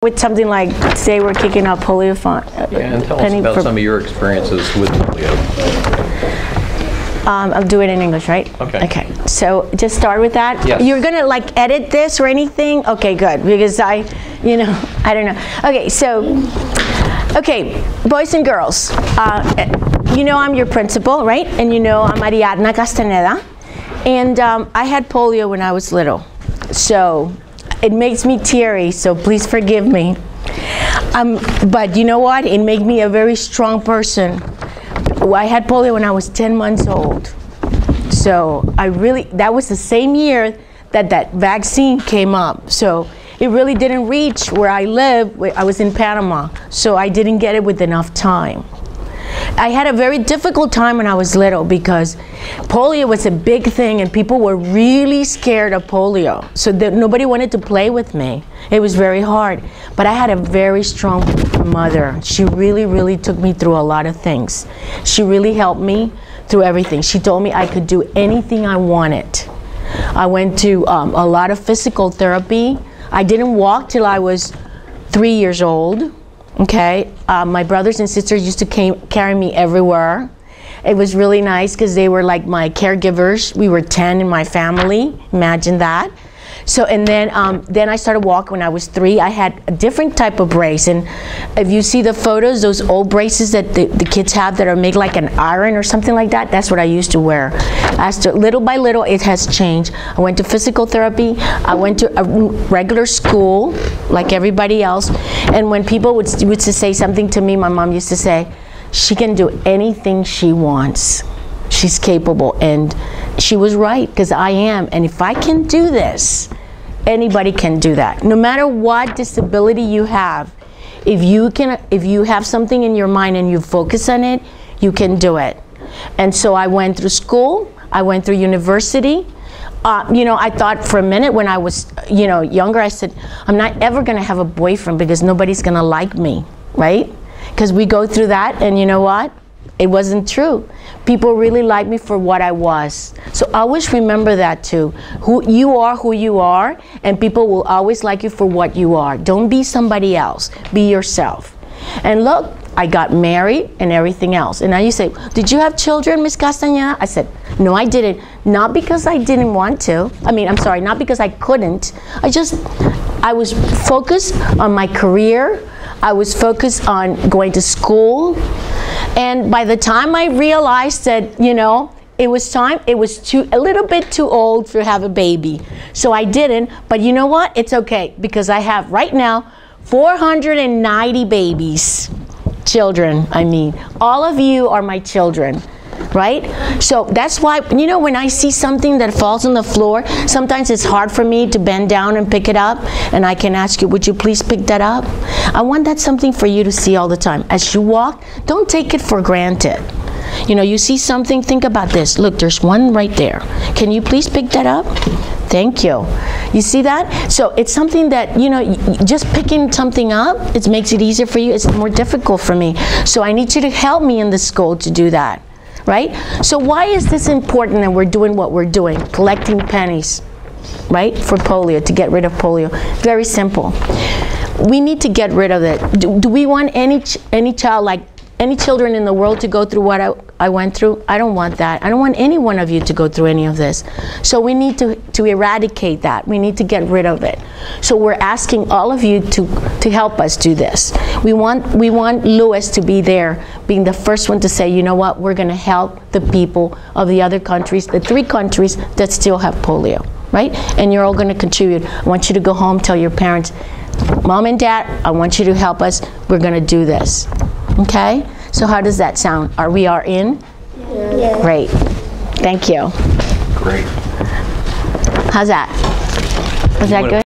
with something like, say we're kicking out polio fund. And tell us about some of your experiences with polio. I'll do it in English, right? Okay. Okay. So just start with that. Yes. You're gonna like edit this or anything? Okay, good. Because I don't know. Okay. So, okay, boys and girls. You know I'm your principal, right? And you know I'm Ariadna Castaneda. And I had polio when I was little. So it makes me teary, so please forgive me. But you know what? It made me a very strong person. I had polio when I was 10 months old. So that was the same year that vaccine came up. So it really didn't reach where I live. I was in Panama, so I didn't get it with enough time. I had a very difficult time when I was little because polio was a big thing and people were really scared of polio. So nobody wanted to play with me. It was very hard. But I had a very strong mother. She really, really took me through a lot of things. She really helped me through everything. She told me I could do anything I wanted. I went to a lot of physical therapy. I didn't walk till I was 3 years old. Okay, my brothers and sisters used to carry me everywhere. It was really nice because they were like my caregivers. We were 10 in my family. Imagine that. So, and then I started walking when I was 3. I had a different type of brace. And if you see the photos, those old braces that the kids have that are made like an iron or something like that, that's what I used to wear. Little by little, it has changed. I went to physical therapy. I went to a regular school, like everybody else. And when people would say something to me, my mom used to say, she can do anything she wants. She's capable. And she was right, because I am. And if I can do this, anybody can do that. No matter what disability you have, if you have something in your mind and you focus on it, you can do it. And so I went through school. I went through university. I thought for a minute when I was, younger, I said, I'm not ever going to have a boyfriend because nobody's going to like me, right? Because we go through that, and you know what? It wasn't true. People really liked me for what I was. So always remember that too. Who you are, and people will always like you for what you are. Don't be somebody else. Be yourself. And look, I got married and everything else. And now you say, did you have children, Miss Castañeda? I said, no, I didn't. Not because I didn't want to. I'm sorry, not because I couldn't. I was focused on my career. I was focused on going to school. And by the time I realized that, it was time, it was a little bit too old to have a baby. So I didn't, but you know what? It's okay, because I have right now 490 babies. Children, all of you are my children, right? So that's why, when I see something that falls on the floor, sometimes it's hard for me to bend down and pick it up, and I can ask you, would you please pick that up? I want that something for you to see all the time. As you walk, don't take it for granted. You see something, think about this. Look, there's one right there. Can you please pick that up? Thank you. You see that? So it's something that, just picking something up, it makes it easier for you. It's more difficult for me. So I need you to help me in the school to do that, right? So why is this important that we're doing what we're doing? Collecting pennies, right? For polio, to get rid of polio. Very simple. We need to get rid of it. Do we want any child, like any children in the world, to go through what I went through? I don't want that. I don't want any one of you to go through any of this. So we need to eradicate that. We need to get rid of it. So we're asking all of you to help us do this. We want Louis to be there, being the first one to say, you know what, we're going to help the people of the other countries, the 3 countries that still have polio, right? And you're all going to contribute. I want you to go home, tell your parents, Mom and Dad, I want you to help us. We're going to do this. Okay? So how does that sound? We are in? Yeah. Great. Thank you. Great. How's that? Was that good?